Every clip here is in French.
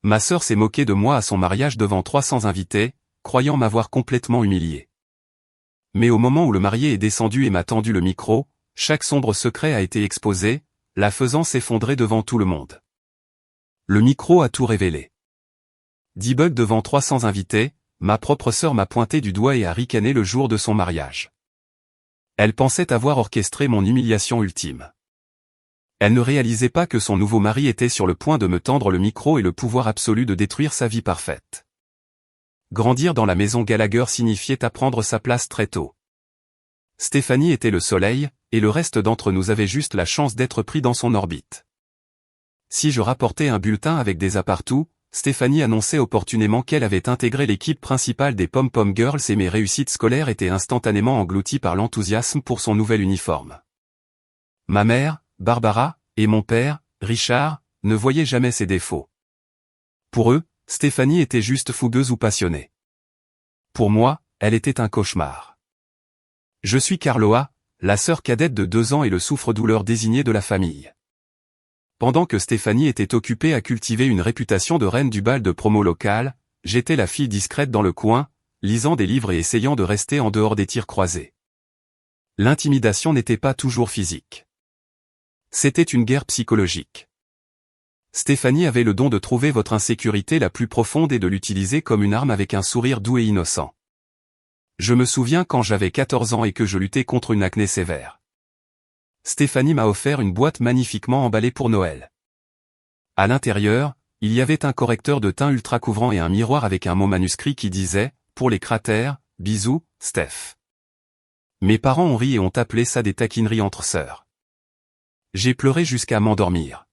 Ma sœur s'est moquée de moi à son mariage devant 300 invités, croyant m'avoir complètement humilié. Mais au moment où le marié est descendu et m'a tendu le micro, chaque sombre secret a été exposé, la faisant s'effondrer devant tout le monde. Le micro a tout révélé. Debug devant 300 invités, ma propre sœur m'a pointé du doigt et a ricané le jour de son mariage. Elle pensait avoir orchestré mon humiliation ultime. Elle ne réalisait pas que son nouveau mari était sur le point de me tendre le micro et le pouvoir absolu de détruire sa vie parfaite. Grandir dans la maison Gallagher signifiait apprendre sa place très tôt. Stéphanie était le soleil, et le reste d'entre nous avait juste la chance d'être pris dans son orbite. Si je rapportais un bulletin avec des apartous, Stéphanie annonçait opportunément qu'elle avait intégré l'équipe principale des Pom-Pom Girls et mes réussites scolaires étaient instantanément englouties par l'enthousiasme pour son nouvel uniforme. Ma mère, Barbara, et mon père, Richard, ne voyaient jamais ses défauts. Pour eux, Stéphanie était juste fougueuse ou passionnée. Pour moi, elle était un cauchemar. Je suis Carloa, la sœur cadette de 2 ans et le souffre-douleur désigné de la famille. Pendant que Stéphanie était occupée à cultiver une réputation de reine du bal de promo local, j'étais la fille discrète dans le coin, lisant des livres et essayant de rester en dehors des tirs croisés. L'intimidation n'était pas toujours physique. C'était une guerre psychologique. Stéphanie avait le don de trouver votre insécurité la plus profonde et de l'utiliser comme une arme avec un sourire doux et innocent. Je me souviens quand j'avais 14 ans et que je luttais contre une acné sévère. Stéphanie m'a offert une boîte magnifiquement emballée pour Noël. À l'intérieur, il y avait un correcteur de teint ultra couvrant et un miroir avec un mot manuscrit qui disait « Pour les cratères, bisous, Steph ». Mes parents ont ri et ont appelé ça des taquineries entre sœurs. J'ai pleuré jusqu'à m'endormir.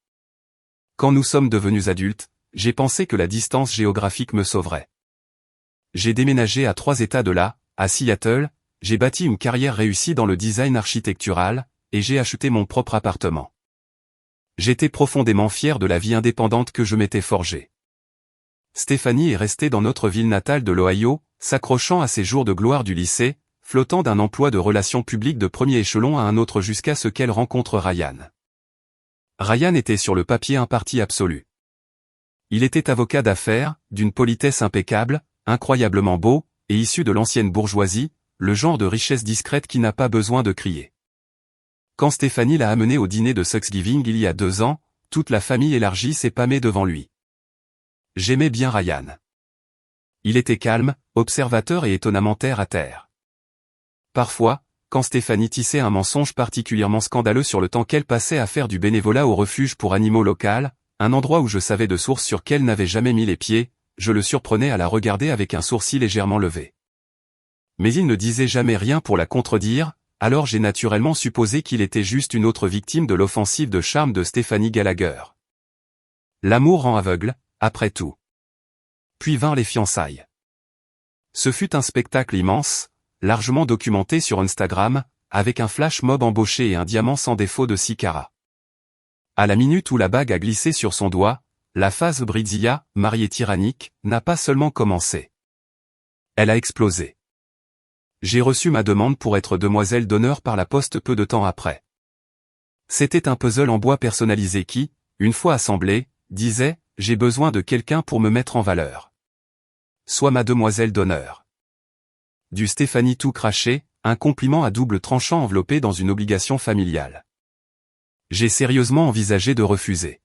Quand nous sommes devenus adultes, j'ai pensé que la distance géographique me sauverait. J'ai déménagé à 3 États de là, à Seattle, j'ai bâti une carrière réussie dans le design architectural, et j'ai acheté mon propre appartement. J'étais profondément fier de la vie indépendante que je m'étais forgée. Stéphanie est restée dans notre ville natale de l'Ohio, s'accrochant à ses jours de gloire du lycée, flottant d'un emploi de relations publiques de premier échelon à un autre jusqu'à ce qu'elle rencontre Ryan. Ryan était sur le papier un parti absolu. Il était avocat d'affaires, d'une politesse impeccable, incroyablement beau, et issu de l'ancienne bourgeoisie, le genre de richesse discrète qui n'a pas besoin de crier. Quand Stéphanie l'a amené au dîner de Thanksgiving il y a 2 ans, toute la famille élargie s'est pâmée devant lui. J'aimais bien Ryan. Il était calme, observateur et étonnamment terre à terre. Parfois, quand Stéphanie tissait un mensonge particulièrement scandaleux sur le temps qu'elle passait à faire du bénévolat au refuge pour animaux local, un endroit où je savais de source sur qu'elle n'avait jamais mis les pieds, je le surprenais à la regarder avec un sourcil légèrement levé. Mais il ne disait jamais rien pour la contredire, alors j'ai naturellement supposé qu'il était juste une autre victime de l'offensive de charme de Stéphanie Gallagher. L'amour rend aveugle, après tout. Puis vinrent les fiançailles. Ce fut un spectacle immense, largement documenté sur Instagram, avec un flash mob embauché et un diamant sans défaut de 6 carats. À la minute où la bague a glissé sur son doigt, la phase Brizia, mariée tyrannique, n'a pas seulement commencé. Elle a explosé. J'ai reçu ma demande pour être demoiselle d'honneur par la poste peu de temps après. C'était un puzzle en bois personnalisé qui, une fois assemblé, disait « J'ai besoin de quelqu'un pour me mettre en valeur. Sois ma demoiselle d'honneur. » Du Stéphanie tout craché, un compliment à double tranchant enveloppé dans une obligation familiale. J'ai sérieusement envisagé de refuser.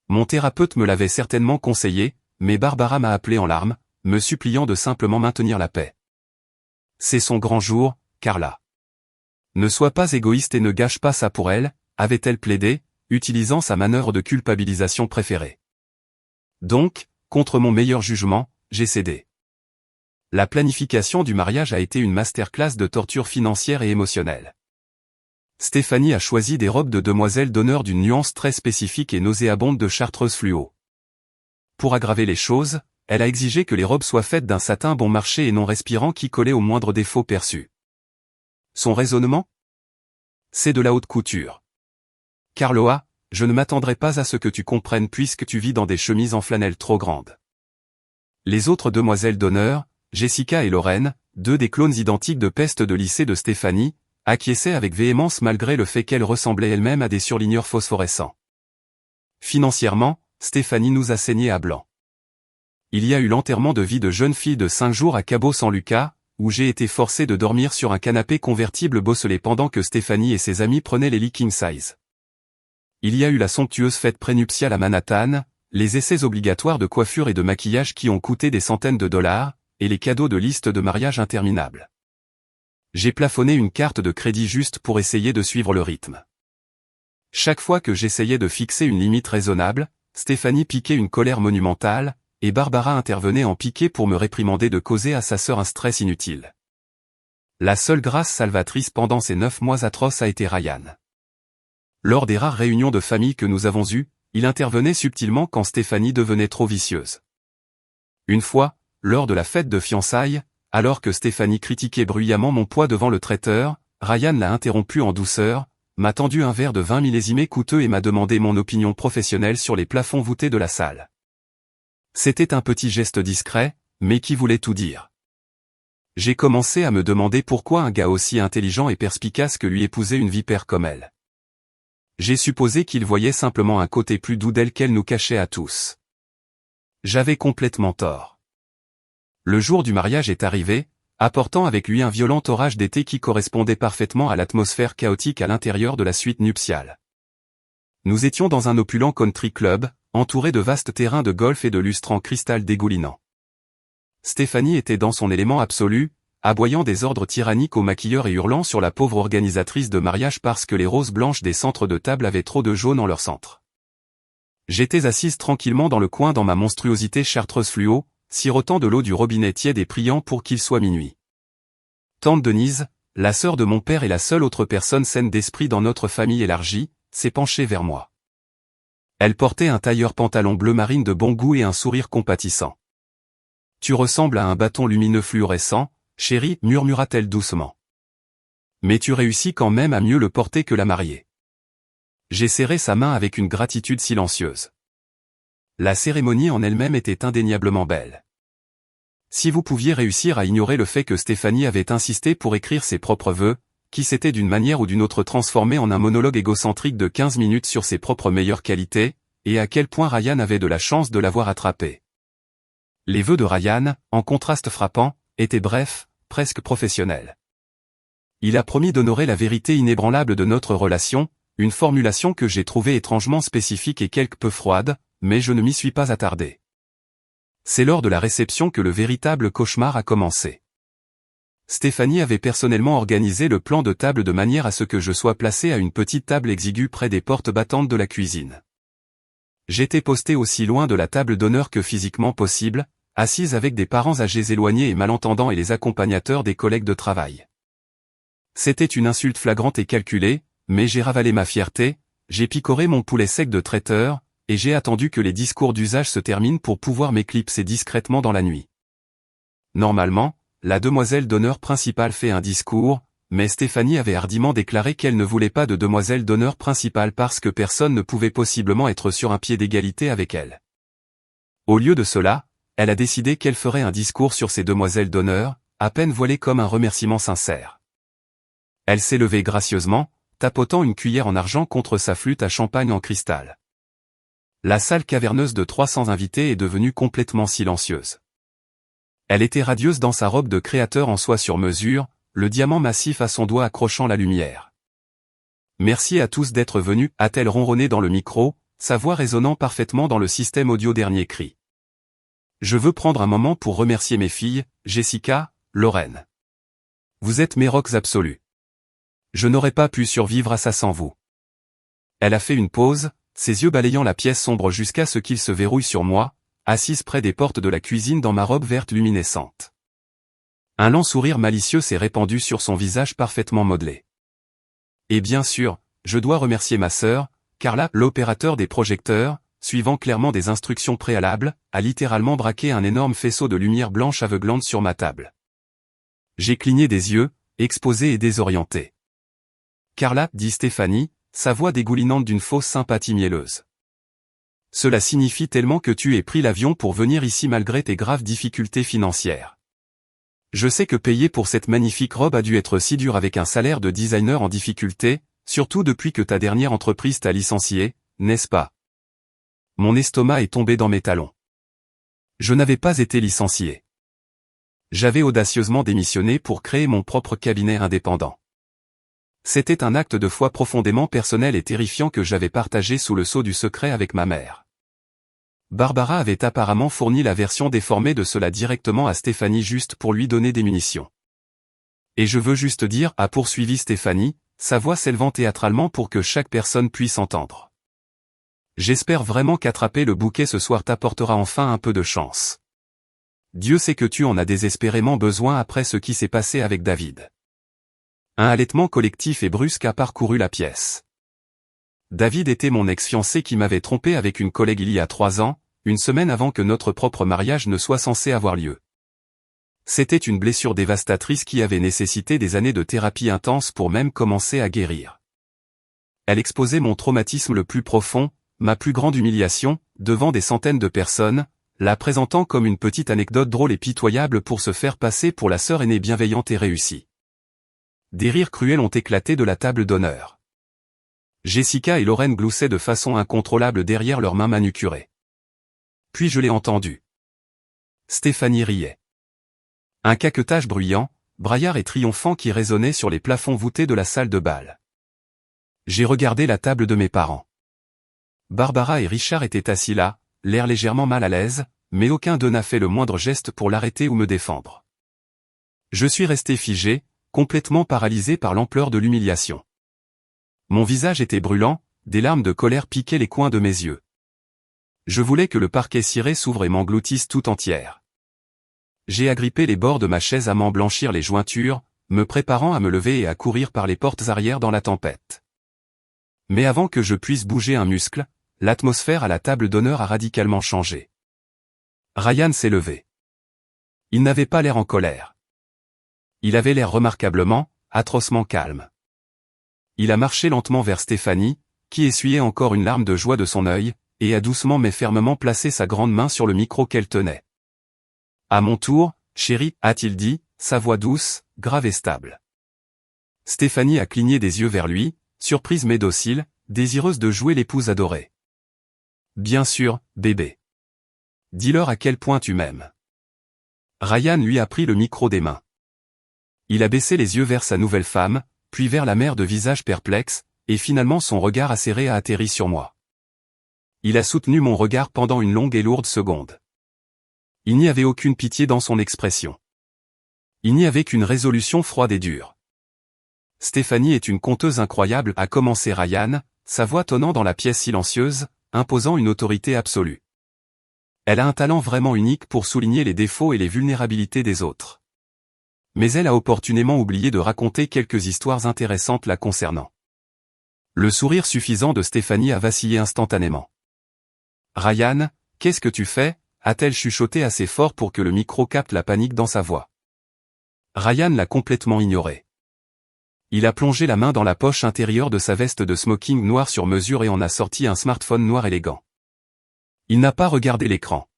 Mon thérapeute me l'avait certainement conseillé, mais Barbara m'a appelé en larmes, me suppliant de simplement maintenir la paix. C'est son grand jour, Carla. Ne sois pas égoïste et ne gâche pas ça pour elle, avait-elle plaidé, utilisant sa manœuvre de culpabilisation préférée. Donc, contre mon meilleur jugement, j'ai cédé. La planification du mariage a été une masterclass de torture financière et émotionnelle. Stéphanie a choisi des robes de demoiselle d'honneur d'une nuance très spécifique et nauséabonde de chartreuse fluo. Pour aggraver les choses, elle a exigé que les robes soient faites d'un satin bon marché et non respirant qui collait au moindre défaut perçu. Son raisonnement ? C'est de la haute couture. Carloa, je ne m'attendrai pas à ce que tu comprennes puisque tu vis dans des chemises en flanelle trop grandes. Les autres demoiselles d'honneur, Jessica et Lorraine, 2 des clones identiques de peste de lycée de Stéphanie, acquiesçaient avec véhémence malgré le fait qu'elles ressemblaient elles-mêmes à des surligneurs phosphorescents. Financièrement, Stéphanie nous a saigné à blanc. Il y a eu l'enterrement de vie de jeune fille de 5 jours à Cabo-San-Lucas, où j'ai été forcé de dormir sur un canapé convertible bosselé pendant que Stéphanie et ses amis prenaient les lits king size. Il y a eu la somptueuse fête prénuptiale à Manhattan, les essais obligatoires de coiffure et de maquillage qui ont coûté des centaines de dollars, et les cadeaux de liste de mariage interminables. J'ai plafonné une carte de crédit juste pour essayer de suivre le rythme. Chaque fois que j'essayais de fixer une limite raisonnable, Stéphanie piquait une colère monumentale, et Barbara intervenait en piqué pour me réprimander de causer à sa sœur un stress inutile. La seule grâce salvatrice pendant ces 9 mois atroces a été Ryan. Lors des rares réunions de famille que nous avons eues, il intervenait subtilement quand Stéphanie devenait trop vicieuse. Une fois, lors de la fête de fiançailles, alors que Stéphanie critiquait bruyamment mon poids devant le traiteur, Ryan l'a interrompu en douceur, m'a tendu un verre de vin millésimé coûteux et m'a demandé mon opinion professionnelle sur les plafonds voûtés de la salle. C'était un petit geste discret, mais qui voulait tout dire. J'ai commencé à me demander pourquoi un gars aussi intelligent et perspicace que lui épousait une vipère comme elle. J'ai supposé qu'il voyait simplement un côté plus doux d'elle qu'elle nous cachait à tous. J'avais complètement tort. Le jour du mariage est arrivé, apportant avec lui un violent orage d'été qui correspondait parfaitement à l'atmosphère chaotique à l'intérieur de la suite nuptiale. Nous étions dans un opulent country club, entouré de vastes terrains de golf et de lustres en cristal dégoulinant. Stéphanie était dans son élément absolu, aboyant des ordres tyranniques aux maquilleurs et hurlant sur la pauvre organisatrice de mariage parce que les roses blanches des centres de table avaient trop de jaune en leur centre. J'étais assise tranquillement dans le coin dans ma monstruosité chartreuse fluo, sirotant de l'eau du robinet tiède et priant pour qu'il soit minuit. Tante Denise, la sœur de mon père et la seule autre personne saine d'esprit dans notre famille élargie, s'est penchée vers moi. Elle portait un tailleur pantalon bleu marine de bon goût et un sourire compatissant. « Tu ressembles à un bâton lumineux fluorescent, chérie, murmura-t-elle doucement. Mais tu réussis quand même à mieux le porter que la mariée. » J'ai serré sa main avec une gratitude silencieuse. La cérémonie en elle-même était indéniablement belle. Si vous pouviez réussir à ignorer le fait que Stéphanie avait insisté pour écrire ses propres vœux, qui s'était d'une manière ou d'une autre transformé en un monologue égocentrique de 15 minutes sur ses propres meilleures qualités, et à quel point Ryan avait de la chance de l'avoir attrapé. Les vœux de Ryan, en contraste frappant, étaient brefs, presque professionnels. Il a promis d'honorer la vérité inébranlable de notre relation, une formulation que j'ai trouvée étrangement spécifique et quelque peu froide, mais je ne m'y suis pas attardé. C'est lors de la réception que le véritable cauchemar a commencé. Stéphanie avait personnellement organisé le plan de table de manière à ce que je sois placé à une petite table exiguë près des portes battantes de la cuisine. J'étais posté aussi loin de la table d'honneur que physiquement possible, assise avec des parents âgés éloignés et malentendants et les accompagnateurs des collègues de travail. C'était une insulte flagrante et calculée, mais j'ai ravalé ma fierté, j'ai picoré mon poulet sec de traiteur, et j'ai attendu que les discours d'usage se terminent pour pouvoir m'éclipser discrètement dans la nuit. Normalement, la demoiselle d'honneur principale fait un discours, mais Stéphanie avait hardiment déclaré qu'elle ne voulait pas de demoiselle d'honneur principale parce que personne ne pouvait possiblement être sur un pied d'égalité avec elle. Au lieu de cela, elle a décidé qu'elle ferait un discours sur ces demoiselles d'honneur, à peine voilé comme un remerciement sincère. Elle s'est levée gracieusement, tapotant une cuillère en argent contre sa flûte à champagne en cristal. La salle caverneuse de 300 invités est devenue complètement silencieuse. Elle était radieuse dans sa robe de créateur en soie sur mesure, le diamant massif à son doigt accrochant la lumière. « Merci à tous d'être venus » a-t-elle ronronné dans le micro, sa voix résonnant parfaitement dans le système audio dernier cri. « Je veux prendre un moment pour remercier mes filles, Jessica, Lorraine. Vous êtes mes rocks absolus. Je n'aurais pas pu survivre à ça sans vous. » Elle a fait une pause, ses yeux balayant la pièce sombre jusqu'à ce qu'ils se verrouillent sur moi, assise près des portes de la cuisine dans ma robe verte luminescente. Un lent sourire malicieux s'est répandu sur son visage parfaitement modelé. Et bien sûr, je dois remercier ma sœur, Carla, l'opérateur des projecteurs, suivant clairement des instructions préalables, a littéralement braqué un énorme faisceau de lumière blanche aveuglante sur ma table. J'ai cligné des yeux, exposé et désorienté. Carla, dit Stéphanie, sa voix dégoulinante d'une fausse sympathie mielleuse. Cela signifie tellement que tu aies pris l'avion pour venir ici malgré tes graves difficultés financières. Je sais que payer pour cette magnifique robe a dû être si dur avec un salaire de designer en difficulté, surtout depuis que ta dernière entreprise t'a licencié, n'est-ce pas? Mon estomac est tombé dans mes talons. Je n'avais pas été licencié. J'avais audacieusement démissionné pour créer mon propre cabinet indépendant. C'était un acte de foi profondément personnel et terrifiant que j'avais partagé sous le sceau du secret avec ma mère. Barbara avait apparemment fourni la version déformée de cela directement à Stéphanie juste pour lui donner des munitions. Et je veux juste dire, a poursuivi Stéphanie, sa voix s'élevant théâtralement pour que chaque personne puisse entendre. J'espère vraiment qu'attraper le bouquet ce soir t'apportera enfin un peu de chance. Dieu sait que tu en as désespérément besoin après ce qui s'est passé avec David. Un halètement collectif et brusque a parcouru la pièce. David était mon ex-fiancé qui m'avait trompé avec une collègue il y a 3 ans, une semaine avant que notre propre mariage ne soit censé avoir lieu. C'était une blessure dévastatrice qui avait nécessité des années de thérapie intense pour même commencer à guérir. Elle exposait mon traumatisme le plus profond, ma plus grande humiliation, devant des centaines de personnes, la présentant comme une petite anecdote drôle et pitoyable pour se faire passer pour la sœur aînée bienveillante et réussie. Des rires cruels ont éclaté de la table d'honneur. Jessica et Lorraine gloussaient de façon incontrôlable derrière leurs mains manucurées. Puis je l'ai entendu. Stéphanie riait. Un caquetage bruyant, braillard et triomphant qui résonnait sur les plafonds voûtés de la salle de bal. J'ai regardé la table de mes parents. Barbara et Richard étaient assis là, l'air légèrement mal à l'aise, mais aucun d'eux n'a fait le moindre geste pour l'arrêter ou me défendre. Je suis resté figé, complètement paralysé par l'ampleur de l'humiliation. Mon visage était brûlant, des larmes de colère piquaient les coins de mes yeux. Je voulais que le parquet ciré s'ouvre et m'engloutisse tout entière. J'ai agrippé les bords de ma chaise à m'en blanchir les jointures, me préparant à me lever et à courir par les portes arrière dans la tempête. Mais avant que je puisse bouger un muscle, l'atmosphère à la table d'honneur a radicalement changé. Ryan s'est levé. Il n'avait pas l'air en colère. Il avait l'air remarquablement, atrocement calme. Il a marché lentement vers Stéphanie, qui essuyait encore une larme de joie de son œil, et a doucement mais fermement placé sa grande main sur le micro qu'elle tenait. À mon tour, chérie, a-t-il dit, sa voix douce, grave et stable. Stéphanie a cligné des yeux vers lui, surprise mais docile, désireuse de jouer l'épouse adorée. Bien sûr, bébé. Dis-leur à quel point tu m'aimes. Ryan lui a pris le micro des mains. Il a baissé les yeux vers sa nouvelle femme, puis vers la mère de visage perplexe, et finalement son regard acéré a atterri sur moi. Il a soutenu mon regard pendant une longue et lourde seconde. Il n'y avait aucune pitié dans son expression. Il n'y avait qu'une résolution froide et dure. Stéphanie est une conteuse incroyable, a commencé Ryan, sa voix tonnant dans la pièce silencieuse, imposant une autorité absolue. Elle a un talent vraiment unique pour souligner les défauts et les vulnérabilités des autres. Mais elle a opportunément oublié de raconter quelques histoires intéressantes la concernant. Le sourire suffisant de Stéphanie a vacillé instantanément. Ryan, qu'est-ce que tu fais ? A-t-elle chuchoté assez fort pour que le micro capte la panique dans sa voix. Ryan l'a complètement ignoré. Il a plongé la main dans la poche intérieure de sa veste de smoking noir sur mesure et en a sorti un smartphone noir élégant. Il n'a pas regardé l'écran.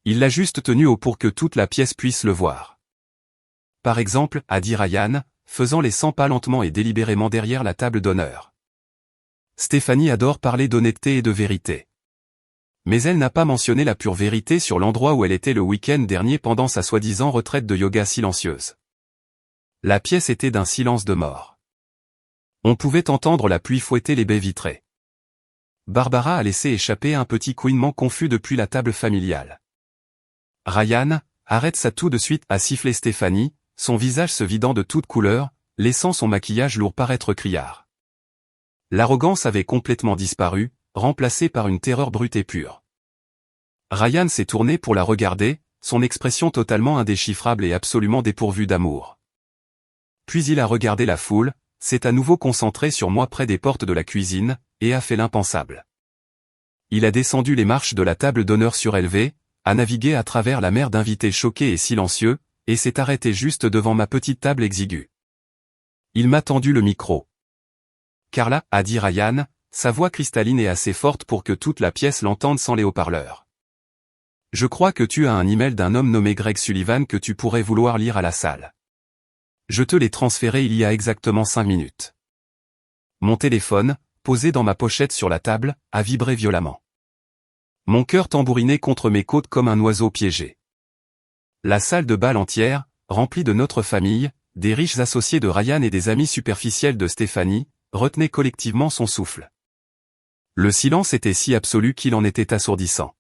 Il l'a juste tenu haut pour que toute la pièce puisse le voir. Par exemple, a dit Ryan, faisant les 100 pas lentement et délibérément derrière la table d'honneur. Stéphanie adore parler d'honnêteté et de vérité. Mais elle n'a pas mentionné la pure vérité sur l'endroit où elle était le week-end dernier pendant sa soi-disant retraite de yoga silencieuse. La pièce était d'un silence de mort. On pouvait entendre la pluie fouetter les baies vitrées. Barbara a laissé échapper un petit couinement confus depuis la table familiale. Ryan, arrête ça tout de suite, a sifflé Stéphanie, son visage se vidant de toute couleur, laissant son maquillage lourd paraître criard. L'arrogance avait complètement disparu, remplacée par une terreur brute et pure. Ryan s'est tourné pour la regarder, son expression totalement indéchiffrable et absolument dépourvue d'amour. Puis il a regardé la foule, s'est à nouveau concentré sur moi près des portes de la cuisine, et a fait l'impensable. Il a descendu les marches de la table d'honneur surélevée, a navigué à travers la mer d'invités choqués et silencieux, et s'est arrêté juste devant ma petite table exiguë. Il m'a tendu le micro. Carla, a dit Ryan, sa voix cristalline est assez forte pour que toute la pièce l'entende sans les haut-parleurs. Je crois que tu as un email d'un homme nommé Greg Sullivan que tu pourrais vouloir lire à la salle. Je te l'ai transféré il y a exactement 5 minutes. Mon téléphone, posé dans ma pochette sur la table, a vibré violemment. Mon cœur tambourinait contre mes côtes comme un oiseau piégé. La salle de bal entière, remplie de notre famille, des riches associés de Ryan et des amis superficiels de Stéphanie, retenait collectivement son souffle. Le silence était si absolu qu'il en était assourdissant.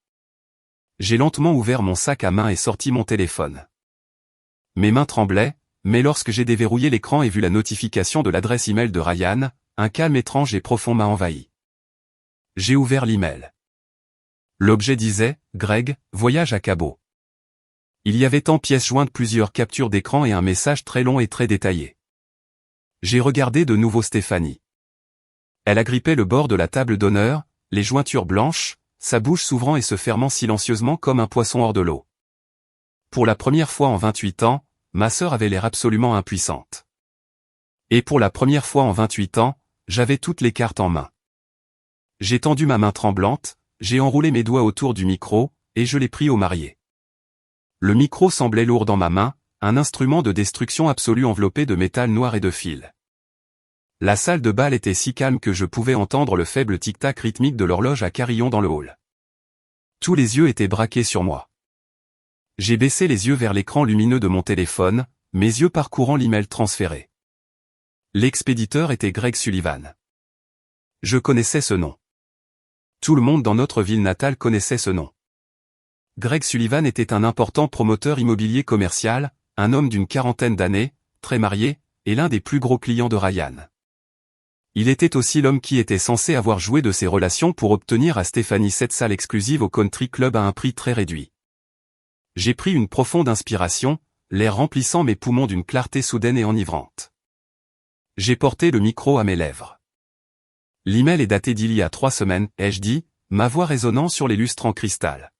J'ai lentement ouvert mon sac à main et sorti mon téléphone. Mes mains tremblaient, mais lorsque j'ai déverrouillé l'écran et vu la notification de l'adresse email de Ryan, un calme étrange et profond m'a envahi. J'ai ouvert l'email. L'objet disait « Greg, voyage à Cabo ». Il y avait en pièces jointes plusieurs captures d'écran et un message très long et très détaillé. J'ai regardé de nouveau Stéphanie. Elle agrippait le bord de la table d'honneur, les jointures blanches, sa bouche s'ouvrant et se fermant silencieusement comme un poisson hors de l'eau. Pour la première fois en 28 ans, ma sœur avait l'air absolument impuissante. Et pour la première fois en 28 ans, j'avais toutes les cartes en main. J'ai tendu ma main tremblante, j'ai enroulé mes doigts autour du micro, et je l'ai pris au marié. Le micro semblait lourd dans ma main, un instrument de destruction absolue enveloppé de métal noir et de fils. La salle de bal était si calme que je pouvais entendre le faible tic-tac rythmique de l'horloge à carillon dans le hall. Tous les yeux étaient braqués sur moi. J'ai baissé les yeux vers l'écran lumineux de mon téléphone, mes yeux parcourant l'email transféré. L'expéditeur était Greg Sullivan. Je connaissais ce nom. Tout le monde dans notre ville natale connaissait ce nom. Greg Sullivan était un important promoteur immobilier commercial, un homme d'une quarantaine d'années, très marié, et l'un des plus gros clients de Ryan. Il était aussi l'homme qui était censé avoir joué de ses relations pour obtenir à Stéphanie cette salle exclusive au Country Club à un prix très réduit. J'ai pris une profonde inspiration, l'air remplissant mes poumons d'une clarté soudaine et enivrante. J'ai porté le micro à mes lèvres. L'email est daté d'il y a 3 semaines, ai-je dit, ma voix résonnant sur les lustres en cristal.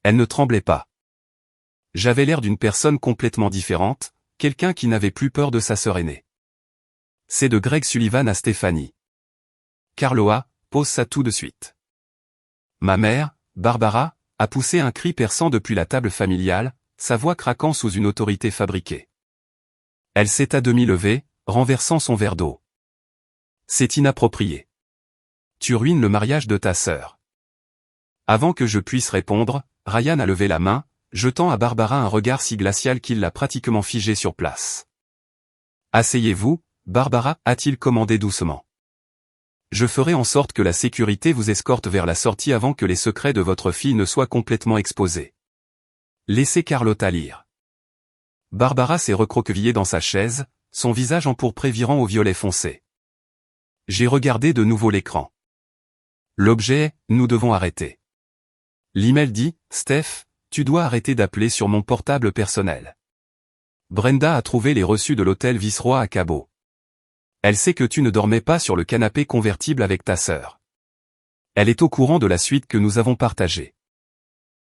Elle ne tremblait pas. J'avais l'air d'une personne complètement différente, quelqu'un qui n'avait plus peur de sa sœur aînée. C'est de Greg Sullivan à Stéphanie. Carloa, pose ça tout de suite. Ma mère, Barbara, a poussé un cri perçant depuis la table familiale, sa voix craquant sous une autorité fabriquée. Elle s'est à demi levée, renversant son verre d'eau. C'est inapproprié. Tu ruines le mariage de ta sœur. Avant que je puisse répondre, Ryan a levé la main, jetant à Barbara un regard si glacial qu'il l'a pratiquement figée sur place. Asseyez-vous, Barbara, a-t-il commandé doucement. Je ferai en sorte que la sécurité vous escorte vers la sortie avant que les secrets de votre fille ne soient complètement exposés. Laissez Carlotta lire. Barbara s'est recroquevillée dans sa chaise, son visage empourpré virant au violet foncé. J'ai regardé de nouveau l'écran. L'objet est « Nous devons arrêter ». L'email dit « Steph, tu dois arrêter d'appeler sur mon portable personnel. Brenda a trouvé les reçus de l'hôtel Viceroy à Cabo. Elle sait que tu ne dormais pas sur le canapé convertible avec ta sœur. Elle est au courant de la suite que nous avons partagée.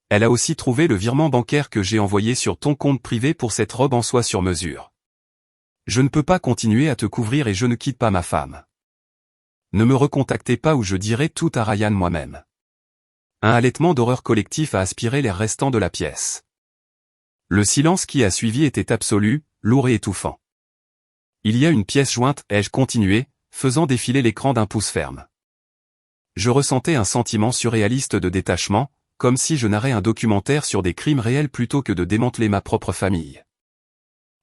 Elle a aussi trouvé le virement bancaire que j'ai envoyé sur ton compte privé pour cette robe en soie sur mesure. Je ne peux pas continuer à te couvrir et je ne quitte pas ma femme. Ne me recontactez pas ou je dirai tout à Ryan moi-même. Un halètement d'horreur collectif a aspiré l'air restant de la pièce. Le silence qui a suivi était absolu, lourd et étouffant. Il y a une pièce jointe, ai-je continué, faisant défiler l'écran d'un pouce ferme. Je ressentais un sentiment surréaliste de détachement, comme si je narrais un documentaire sur des crimes réels plutôt que de démanteler ma propre famille.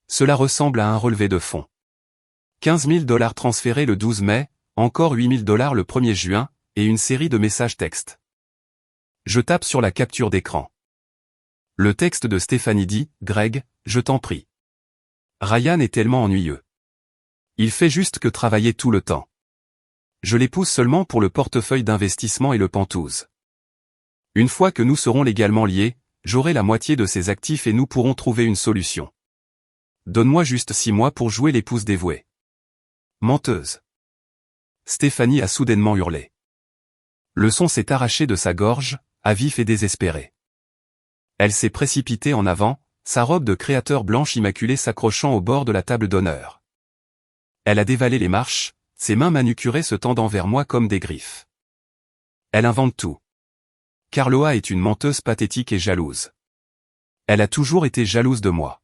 Cela ressemble à un relevé de fonds. 15 000 $ transférés le 12 mai, encore 8 000 $ le 1er juin, et une série de messages textes. Je tape sur la capture d'écran. Le texte de Stéphanie dit « Greg, je t'en prie. Ryan est tellement ennuyeux. Il fait juste que travailler tout le temps. Je l'épouse seulement pour le portefeuille d'investissement et le pantouse. Une fois que nous serons légalement liés, j'aurai la moitié de ses actifs et nous pourrons trouver une solution. Donne-moi juste 6 mois pour jouer l'épouse dévouée. Menteuse. » Stéphanie a soudainement hurlé. Le son s'est arraché de sa gorge, à vif et désespéré. Elle s'est précipitée en avant, sa robe de créateur blanche immaculée s'accrochant au bord de la table d'honneur. Elle a dévalé les marches, ses mains manucurées se tendant vers moi comme des griffes. Elle invente tout. Carloa est une menteuse pathétique et jalouse. Elle a toujours été jalouse de moi.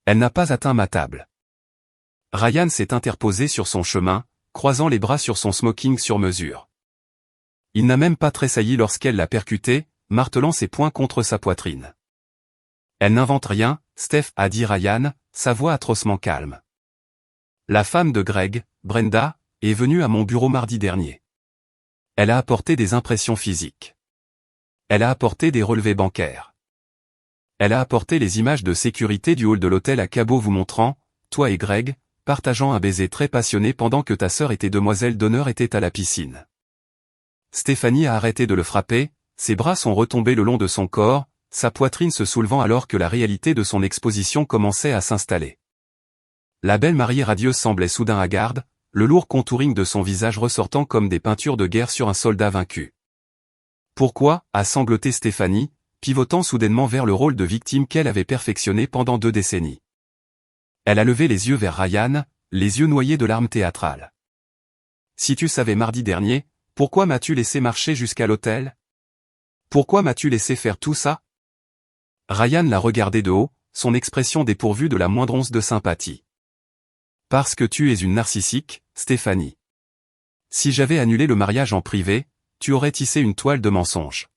Elle n'a pas atteint ma table. Ryan s'est interposé sur son chemin, croisant les bras sur son smoking sur mesure. Il n'a même pas tressailli lorsqu'elle l'a percuté, martelant ses poings contre sa poitrine. Elle n'invente rien, Steph, a dit Ryan, sa voix atrocement calme. La femme de Greg, Brenda, est venue à mon bureau mardi dernier. Elle a apporté des impressions physiques. Elle a apporté des relevés bancaires. Elle a apporté les images de sécurité du hall de l'hôtel à Cabo vous montrant, toi et Greg, partageant un baiser très passionné pendant que ta sœur et tes demoiselles d'honneur étaient à la piscine. Stéphanie a arrêté de le frapper, ses bras sont retombés le long de son corps, sa poitrine se soulevant alors que la réalité de son exposition commençait à s'installer. La belle mariée radieuse semblait soudain hagarde, le lourd contouring de son visage ressortant comme des peintures de guerre sur un soldat vaincu. Pourquoi, a sangloté Stéphanie, pivotant soudainement vers le rôle de victime qu'elle avait perfectionné pendant 2 décennies. Elle a levé les yeux vers Ryan, les yeux noyés de larmes théâtrales. Si tu savais mardi dernier, pourquoi m'as-tu laissé marcher jusqu'à l'hôtel? Pourquoi m'as-tu laissé faire tout ça? Ryan l'a regardé de haut, son expression dépourvue de la moindre once de sympathie. Parce que tu es une narcissique, Stéphanie. Si j'avais annulé le mariage en privé, tu aurais tissé une toile de mensonges.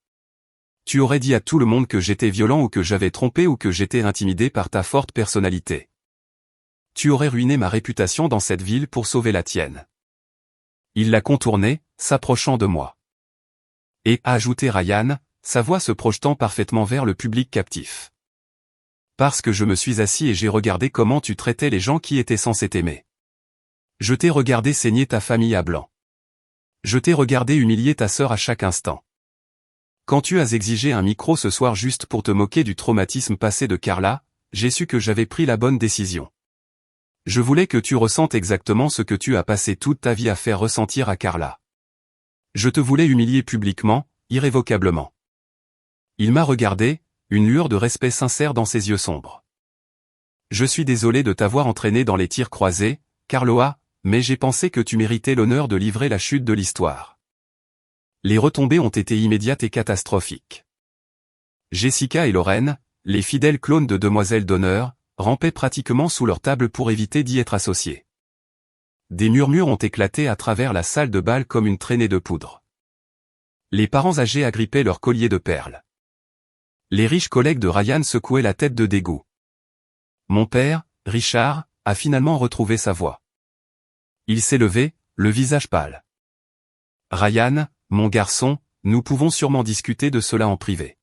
Tu aurais dit à tout le monde que j'étais violent ou que j'avais trompé ou que j'étais intimidé par ta forte personnalité. Tu aurais ruiné ma réputation dans cette ville pour sauver la tienne. Il l'a contourné, s'approchant de moi. Et, a ajouté Ryan, sa voix se projetant parfaitement vers le public captif. Parce que je me suis assis et j'ai regardé comment tu traitais les gens qui étaient censés t'aimer. Je t'ai regardé saigner ta famille à blanc. Je t'ai regardé humilier ta sœur à chaque instant. Quand tu as exigé un micro ce soir juste pour te moquer du traumatisme passé de Carla, j'ai su que j'avais pris la bonne décision. Je voulais que tu ressentes exactement ce que tu as passé toute ta vie à faire ressentir à Carla. Je te voulais humilier publiquement, irrévocablement. Il m'a regardé, une lueur de respect sincère dans ses yeux sombres. Je suis désolé de t'avoir entraîné dans les tirs croisés, Carloa, mais j'ai pensé que tu méritais l'honneur de livrer la chute de l'histoire. Les retombées ont été immédiates et catastrophiques. Jessica et Lorraine, les fidèles clones de demoiselles d'honneur, rampaient pratiquement sous leur table pour éviter d'y être associés. Des murmures ont éclaté à travers la salle de bal comme une traînée de poudre. Les parents âgés agrippaient leurs colliers de perles. Les riches collègues de Ryan secouaient la tête de dégoût. Mon père, Richard, a finalement retrouvé sa voix. Il s'est levé, le visage pâle. Ryan, mon garçon, nous pouvons sûrement discuter de cela en privé.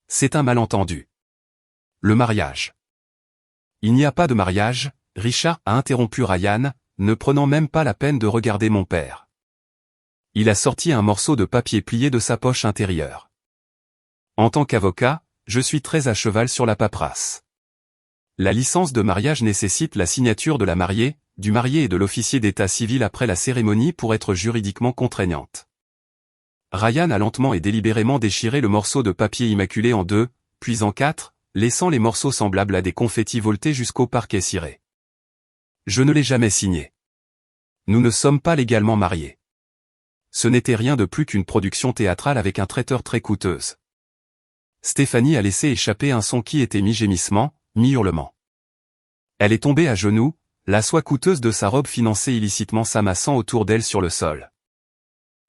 C'est un malentendu. Le mariage. Il n'y a pas de mariage, Richard a interrompu Ryan, ne prenant même pas la peine de regarder mon père. Il a sorti un morceau de papier plié de sa poche intérieure. En tant qu'avocat, je suis très à cheval sur la paperasse. La licence de mariage nécessite la signature de la mariée, du marié et de l'officier d'état civil après la cérémonie pour être juridiquement contraignante. Ryan a lentement et délibérément déchiré le morceau de papier immaculé en 2, puis en 4, laissant les morceaux semblables à des confettis voltés jusqu'au parquet ciré. Je ne l'ai jamais signé. Nous ne sommes pas légalement mariés. Ce n'était rien de plus qu'une production théâtrale avec un traiteur très coûteuse. Stéphanie a laissé échapper un son qui était mi-gémissement, mi-hurlement. Elle est tombée à genoux, la soie coûteuse de sa robe financée illicitement s'amassant autour d'elle sur le sol.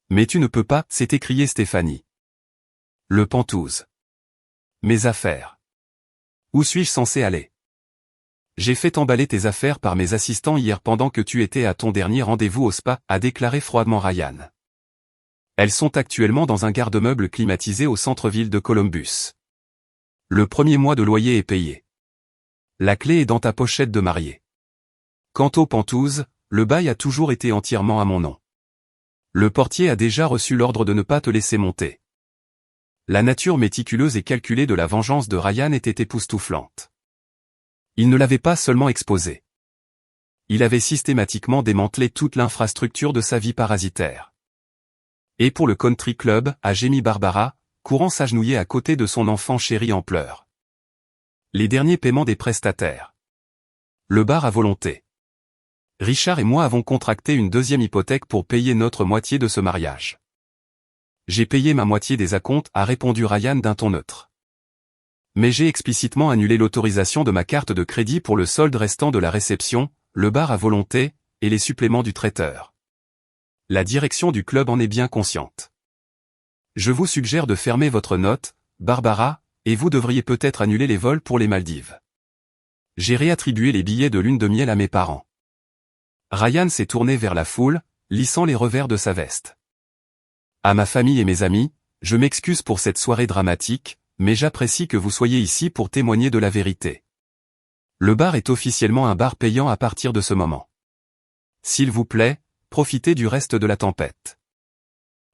Mais tu ne peux pas, s'est écriée Stéphanie. Le pantouse. Mes affaires. Où suis-je censé aller? J'ai fait emballer tes affaires par mes assistants hier pendant que tu étais à ton dernier rendez-vous au spa, a déclaré froidement Ryan. Elles sont actuellement dans un garde-meuble climatisé au centre-ville de Columbus. Le premier mois de loyer est payé. La clé est dans ta pochette de mariée. Quant aux pantouses, le bail a toujours été entièrement à mon nom. Le portier a déjà reçu l'ordre de ne pas te laisser monter. La nature méticuleuse et calculée de la vengeance de Ryan était époustouflante. Il ne l'avait pas seulement exposé. Il avait systématiquement démantelé toute l'infrastructure de sa vie parasitaire. Et pour le country club, a gémi Barbara, courant s'agenouiller à côté de son enfant chéri en pleurs. Les derniers paiements des prestataires. Le bar à volonté. Richard et moi avons contracté une deuxième hypothèque pour payer notre moitié de ce mariage. J'ai payé ma moitié des acomptes, a répondu Ryan d'un ton neutre. Mais j'ai explicitement annulé l'autorisation de ma carte de crédit pour le solde restant de la réception, le bar à volonté, et les suppléments du traiteur. La direction du club en est bien consciente. Je vous suggère de fermer votre note, Barbara, et vous devriez peut-être annuler les vols pour les Maldives. J'ai réattribué les billets de lune de miel à mes parents. Ryan s'est tourné vers la foule, lissant les revers de sa veste. À ma famille et mes amis, je m'excuse pour cette soirée dramatique, mais j'apprécie que vous soyez ici pour témoigner de la vérité. Le bar est officiellement un bar payant à partir de ce moment. S'il vous plaît, profitez du reste de la tempête.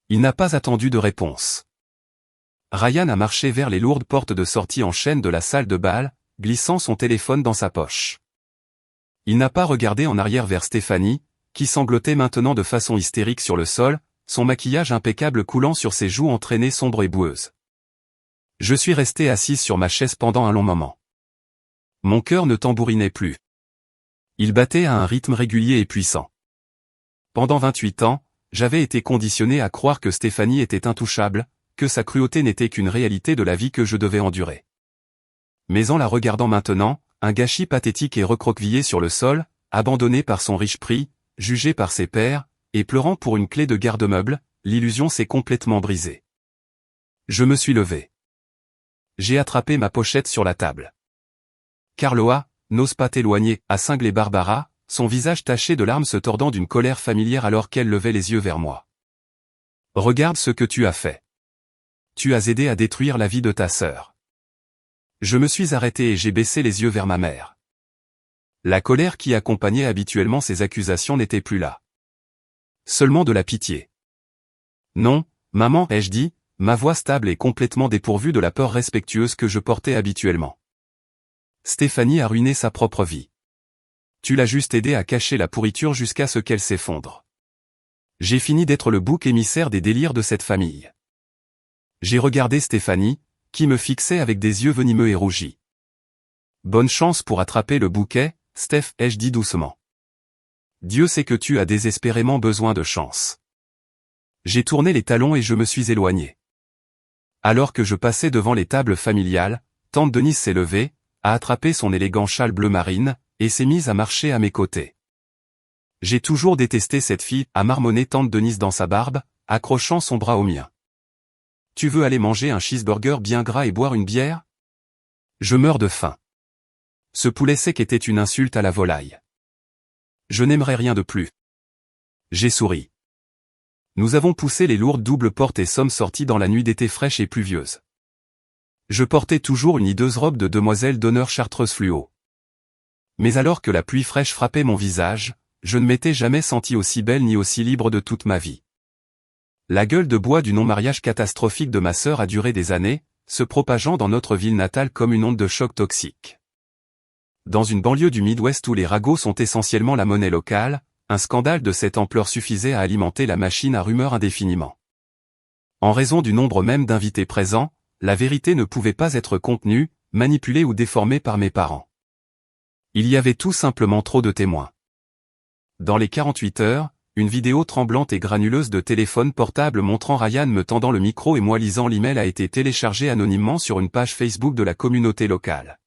Il n'a pas attendu de réponse. Ryan a marché vers les lourdes portes de sortie en chaîne de la salle de bal, glissant son téléphone dans sa poche. Il n'a pas regardé en arrière vers Stéphanie, qui sanglotait maintenant de façon hystérique sur le sol, son maquillage impeccable coulant sur ses joues entraînées sombres et boueuses. Je suis resté assise sur ma chaise pendant un long moment. Mon cœur ne tambourinait plus. Il battait à un rythme régulier et puissant. Pendant 28 ans, j'avais été conditionné à croire que Stéphanie était intouchable, que sa cruauté n'était qu'une réalité de la vie que je devais endurer. Mais en la regardant maintenant, un gâchis pathétique et recroquevillé sur le sol, abandonné par son riche prix, jugé par ses pairs, et pleurant pour une clé de garde-meuble, l'illusion s'est complètement brisée. Je me suis levé. J'ai attrapé ma pochette sur la table. Carloa, n'ose pas t'éloigner, a cinglé Barbara, son visage taché de larmes se tordant d'une colère familière alors qu'elle levait les yeux vers moi. Regarde ce que tu as fait. Tu as aidé à détruire la vie de ta sœur. Je me suis arrêté et j'ai baissé les yeux vers ma mère. La colère qui accompagnait habituellement ces accusations n'était plus là. Seulement de la pitié. Non, maman, ai-je dit, ma voix stable et complètement dépourvue de la peur respectueuse que je portais habituellement. Stéphanie a ruiné sa propre vie. Tu l'as juste aidée à cacher la pourriture jusqu'à ce qu'elle s'effondre. J'ai fini d'être le bouc émissaire des délires de cette famille. J'ai regardé Stéphanie, qui me fixait avec des yeux venimeux et rougis. Bonne chance pour attraper le bouquet, Steph, ai-je dit doucement. Dieu sait que tu as désespérément besoin de chance. J'ai tourné les talons et je me suis éloigné. Alors que je passais devant les tables familiales, tante Denise s'est levée, a attrapé son élégant châle bleu marine, et s'est mise à marcher à mes côtés. J'ai toujours détesté cette fille, a marmonné tante Denise dans sa barbe, accrochant son bras au mien. Tu veux aller manger un cheeseburger bien gras et boire une bière? Je meurs de faim. Ce poulet sec était une insulte à la volaille. Je n'aimerais rien de plus. J'ai souri. Nous avons poussé les lourdes doubles portes et sommes sortis dans la nuit d'été fraîche et pluvieuse. Je portais toujours une hideuse robe de demoiselle d'honneur chartreuse fluo. Mais alors que la pluie fraîche frappait mon visage, je ne m'étais jamais sentie aussi belle ni aussi libre de toute ma vie. La gueule de bois du non-mariage catastrophique de ma sœur a duré des années, se propageant dans notre ville natale comme une onde de choc toxique. Dans une banlieue du Midwest où les ragots sont essentiellement la monnaie locale, un scandale de cette ampleur suffisait à alimenter la machine à rumeurs indéfiniment. En raison du nombre même d'invités présents, la vérité ne pouvait pas être contenue, manipulée ou déformée par mes parents. Il y avait tout simplement trop de témoins. Dans les 48 heures, une vidéo tremblante et granuleuse de téléphone portable montrant Ryan me tendant le micro et moi lisant l'email a été téléchargée anonymement sur une page Facebook de la communauté locale.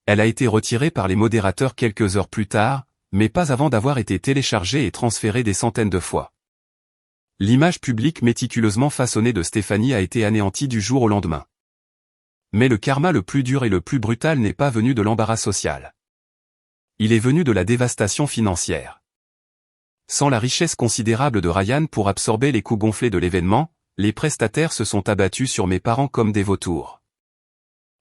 Elle a été retirée par les modérateurs quelques heures plus tard, mais pas avant d'avoir été téléchargée et transférée des centaines de fois. L'image publique méticuleusement façonnée de Stéphanie a été anéantie du jour au lendemain. Mais le karma le plus dur et le plus brutal n'est pas venu de l'embarras social. Il est venu de la dévastation financière. Sans la richesse considérable de Ryan pour absorber les coûts gonflés de l'événement, les prestataires se sont abattus sur mes parents comme des vautours.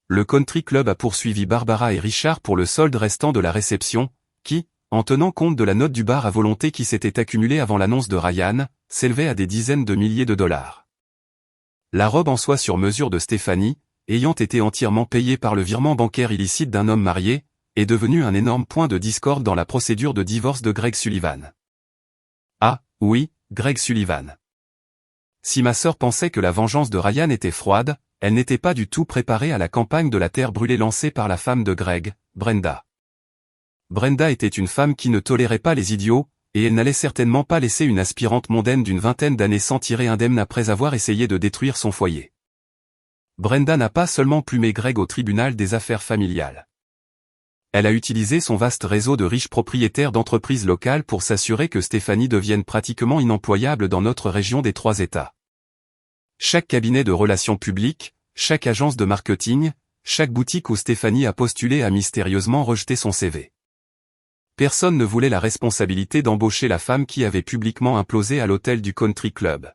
Le country club a poursuivi Barbara et Richard pour le solde restant de la réception, qui, en tenant compte de la note du bar à volonté qui s'était accumulée avant l'annonce de Ryan, s'élevait à des dizaines de milliers de dollars. La robe en soie sur mesure de Stéphanie, ayant été entièrement payée par le virement bancaire illicite d'un homme marié, est devenue un énorme point de discorde dans la procédure de divorce de Greg Sullivan. Ah, oui, Greg Sullivan. Si ma sœur pensait que la vengeance de Ryan était froide, elle n'était pas du tout préparée à la campagne de la terre brûlée lancée par la femme de Greg, Brenda. Brenda était une femme qui ne tolérait pas les idiots, et elle n'allait certainement pas laisser une aspirante mondaine d'une vingtaine d'années s'en tirer indemne après avoir essayé de détruire son foyer. Brenda n'a pas seulement plumé Greg au tribunal des affaires familiales. Elle a utilisé son vaste réseau de riches propriétaires d'entreprises locales pour s'assurer que Stéphanie devienne pratiquement inemployable dans notre région des Trois-États. Chaque cabinet de relations publiques, chaque agence de marketing, chaque boutique où Stéphanie a postulé a mystérieusement rejeté son CV. Personne ne voulait la responsabilité d'embaucher la femme qui avait publiquement implosé à l'hôtel du Country Club.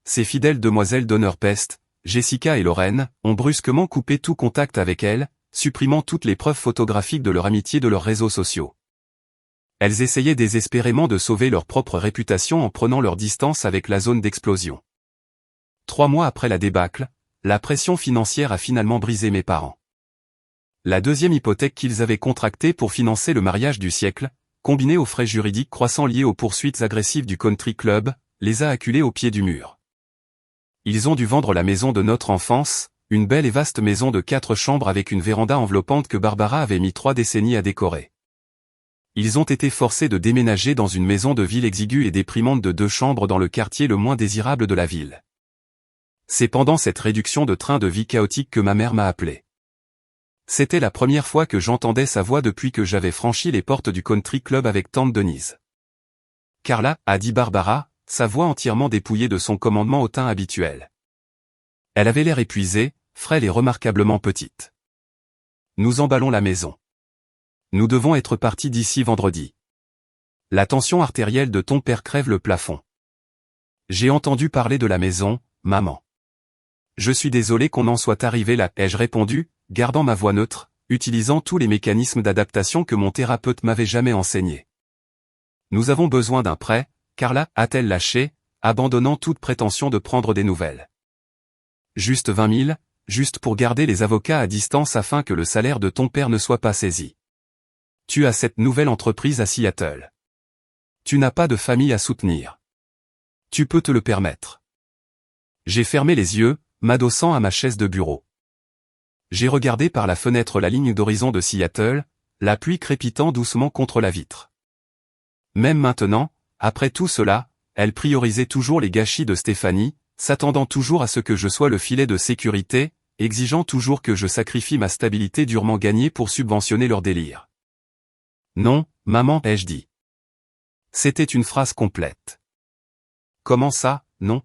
Ses fidèles demoiselles d'honneur peste, Jessica et Lorraine, ont brusquement coupé tout contact avec elle, supprimant toutes les preuves photographiques de leur amitié de leurs réseaux sociaux. Elles essayaient désespérément de sauver leur propre réputation en prenant leur distance avec la zone d'explosion. 3 mois après la débâcle, la pression financière a finalement brisé mes parents. La deuxième hypothèque qu'ils avaient contractée pour financer le mariage du siècle, combinée aux frais juridiques croissants liés aux poursuites agressives du Country Club, les a acculés au pied du mur. Ils ont dû vendre la maison de notre enfance, une belle et vaste maison de 4 chambres avec une véranda enveloppante que Barbara avait mis 3 décennies à décorer. Ils ont été forcés de déménager dans une maison de ville exiguë et déprimante de 2 chambres dans le quartier le moins désirable de la ville. C'est pendant cette réduction de train de vie chaotique que ma mère m'a appelé. C'était la première fois que j'entendais sa voix depuis que j'avais franchi les portes du Country Club avec tante Denise. Carla, a dit Barbara, sa voix entièrement dépouillée de son commandement hautain habituel. Elle avait l'air épuisée, frêle et remarquablement petite. Nous emballons la maison. Nous devons être partis d'ici vendredi. La tension artérielle de ton père crève le plafond. J'ai entendu parler de la maison, maman. Je suis désolé qu'on en soit arrivé là, ai-je répondu, gardant ma voix neutre, utilisant tous les mécanismes d'adaptation que mon thérapeute m'avait jamais enseignés. Nous avons besoin d'un prêt, Carla, a-t-elle lâché, abandonnant toute prétention de prendre des nouvelles. Juste 20 000, juste pour garder les avocats à distance afin que le salaire de ton père ne soit pas saisi. Tu as cette nouvelle entreprise à Seattle. Tu n'as pas de famille à soutenir. Tu peux te le permettre. J'ai fermé les yeux, m'adossant à ma chaise de bureau. J'ai regardé par la fenêtre la ligne d'horizon de Seattle, la pluie crépitant doucement contre la vitre. Même maintenant, après tout cela, elle priorisait toujours les gâchis de Stéphanie, s'attendant toujours à ce que je sois le filet de sécurité, exigeant toujours que je sacrifie ma stabilité durement gagnée pour subventionner leur délire. Non, maman, ai-je dit. C'était une phrase complète. Comment ça, non?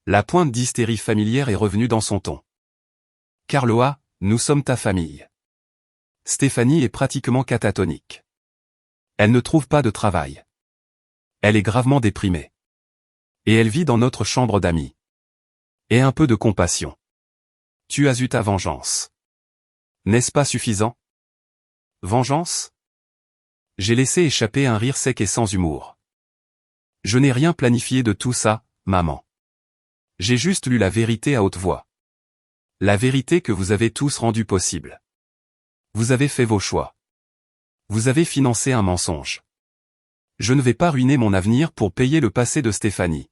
La pointe d'hystérie familière est revenue dans son ton. Carloa, nous sommes ta famille. Stéphanie est pratiquement catatonique. Elle ne trouve pas de travail. Elle est gravement déprimée. Et elle vit dans notre chambre d'amis. Et un peu de compassion. Tu as eu ta vengeance. N'est-ce pas suffisant? Vengeance? J'ai laissé échapper un rire sec et sans humour. Je n'ai rien planifié de tout ça, maman. J'ai juste lu la vérité à haute voix. La vérité que vous avez tous rendue possible. Vous avez fait vos choix. Vous avez financé un mensonge. Je ne vais pas ruiner mon avenir pour payer le passé de Stéphanie.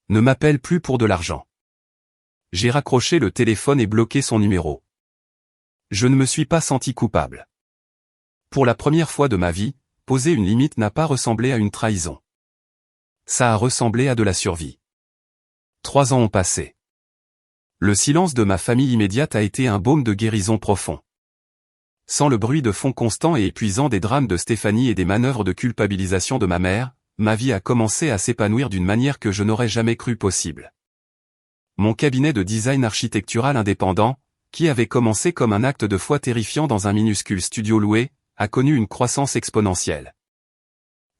Ne m'appelle plus pour de l'argent. J'ai raccroché le téléphone et bloqué son numéro. Je ne me suis pas senti coupable. Pour la première fois de ma vie, poser une limite n'a pas ressemblé à une trahison. Ça a ressemblé à de la survie. 3 ans ont passé. Le silence de ma famille immédiate a été un baume de guérison profond. Sans le bruit de fond constant et épuisant des drames de Stéphanie et des manœuvres de culpabilisation de ma mère, ma vie a commencé à s'épanouir d'une manière que je n'aurais jamais cru possible. Mon cabinet de design architectural indépendant, qui avait commencé comme un acte de foi terrifiant dans un minuscule studio loué, a connu une croissance exponentielle.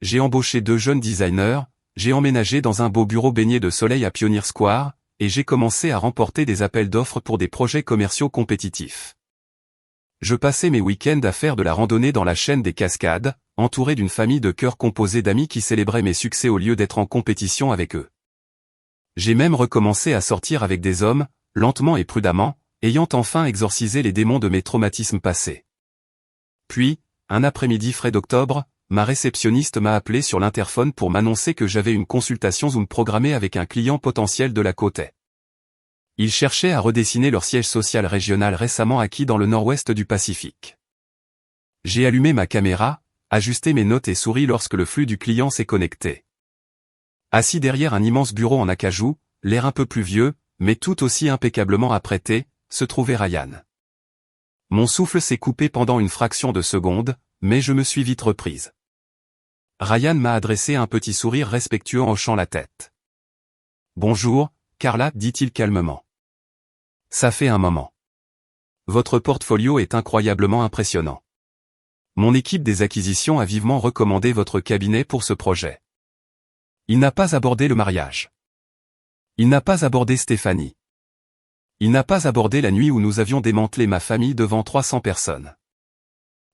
J'ai embauché 2 jeunes designers, j'ai emménagé dans un beau bureau baigné de soleil à Pioneer Square, et j'ai commencé à remporter des appels d'offres pour des projets commerciaux compétitifs. Je passais mes week-ends à faire de la randonnée dans la chaîne des Cascades, entouré d'une famille de cœurs composée d'amis qui célébraient mes succès au lieu d'être en compétition avec eux. J'ai même recommencé à sortir avec des hommes, lentement et prudemment, ayant enfin exorcisé les démons de mes traumatismes passés. Puis, un après-midi frais d'octobre, ma réceptionniste m'a appelé sur l'interphone pour m'annoncer que j'avais une consultation Zoom programmée avec un client potentiel de la côte Est. Ils cherchaient à redessiner leur siège social régional récemment acquis dans le nord-ouest du Pacifique. J'ai allumé ma caméra, ajusté mes notes et souri lorsque le flux du client s'est connecté. Assis derrière un immense bureau en acajou, l'air un peu plus vieux, mais tout aussi impeccablement apprêté, se trouvait Ryan. Mon souffle s'est coupé pendant une fraction de seconde, mais je me suis vite reprise. Ryan m'a adressé un petit sourire respectueux en hochant la tête. Bonjour, Carla, dit-il calmement. Ça fait un moment. Votre portfolio est incroyablement impressionnant. Mon équipe des acquisitions a vivement recommandé votre cabinet pour ce projet. Il n'a pas abordé le mariage. Il n'a pas abordé Stéphanie. Il n'a pas abordé la nuit où nous avions démantelé ma famille devant 300 personnes.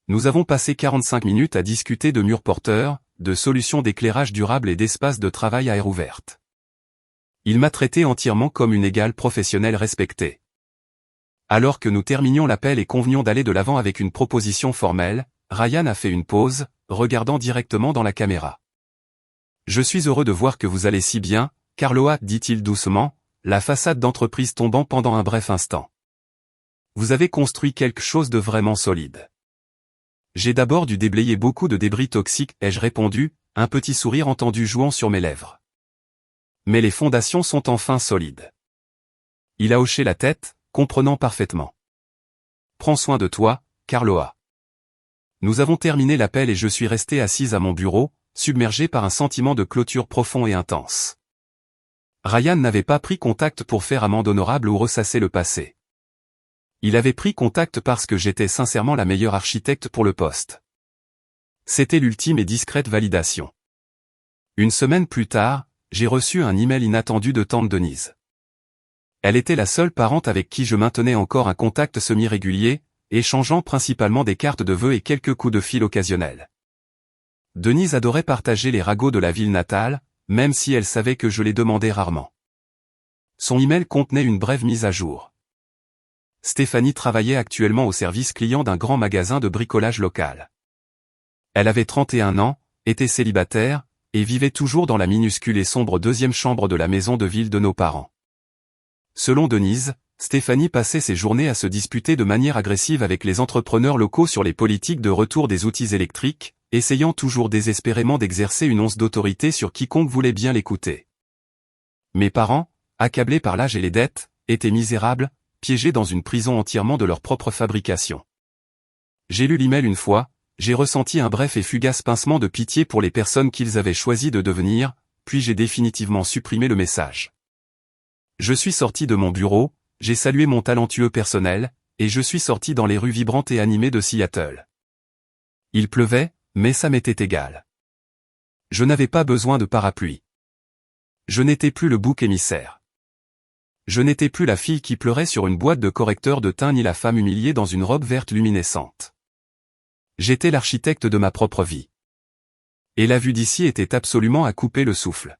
Nous avons passé 45 minutes à discuter de murs porteurs, de solutions d'éclairage durable et d'espaces de travail à air ouverte. Il m'a traité entièrement comme une égale professionnelle respectée. Alors que nous terminions l'appel et convenions d'aller de l'avant avec une proposition formelle, Ryan a fait une pause, regardant directement dans la caméra. Je suis heureux de voir que vous allez si bien, Carloa, dit-il doucement, la façade d'entreprise tombant pendant un bref instant. Vous avez construit quelque chose de vraiment solide. J'ai d'abord dû déblayer beaucoup de débris toxiques, ai-je répondu, un petit sourire entendu jouant sur mes lèvres. Mais les fondations sont enfin solides. Il a hoché la tête, comprenant parfaitement. Prends soin de toi, Carloa. Nous avons terminé l'appel et je suis resté assise à mon bureau, submergé par un sentiment de clôture profond et intense. Ryan n'avait pas pris contact pour faire amende honorable ou ressasser le passé. Il avait pris contact parce que j'étais sincèrement la meilleure architecte pour le poste. C'était l'ultime et discrète validation. Une semaine plus tard, j'ai reçu un email inattendu de tante Denise. Elle était la seule parente avec qui je maintenais encore un contact semi-régulier, échangeant principalement des cartes de vœux et quelques coups de fil occasionnels. Denise adorait partager les ragots de la ville natale, même si elle savait que je les demandais rarement. Son email contenait une brève mise à jour. Stéphanie travaillait actuellement au service client d'un grand magasin de bricolage local. Elle avait 31 ans, était célibataire, et vivait toujours dans la minuscule et sombre deuxième chambre de la maison de ville de nos parents. Selon Denise, Stéphanie passait ses journées à se disputer de manière agressive avec les entrepreneurs locaux sur les politiques de retour des outils électriques, essayant toujours désespérément d'exercer une once d'autorité sur quiconque voulait bien l'écouter. Mes parents, accablés par l'âge et les dettes, étaient misérables, piégés dans une prison entièrement de leur propre fabrication. J'ai lu l'email une fois, j'ai ressenti un bref et fugace pincement de pitié pour les personnes qu'ils avaient choisi de devenir, puis j'ai définitivement supprimé le message. Je suis sorti de mon bureau, j'ai salué mon talentueux personnel, et je suis sorti dans les rues vibrantes et animées de Seattle. Il pleuvait, mais ça m'était égal. Je n'avais pas besoin de parapluie. Je n'étais plus le bouc émissaire. Je n'étais plus la fille qui pleurait sur une boîte de correcteur de teint ni la femme humiliée dans une robe verte luminescente. J'étais l'architecte de ma propre vie. Et la vue d'ici était absolument à couper le souffle.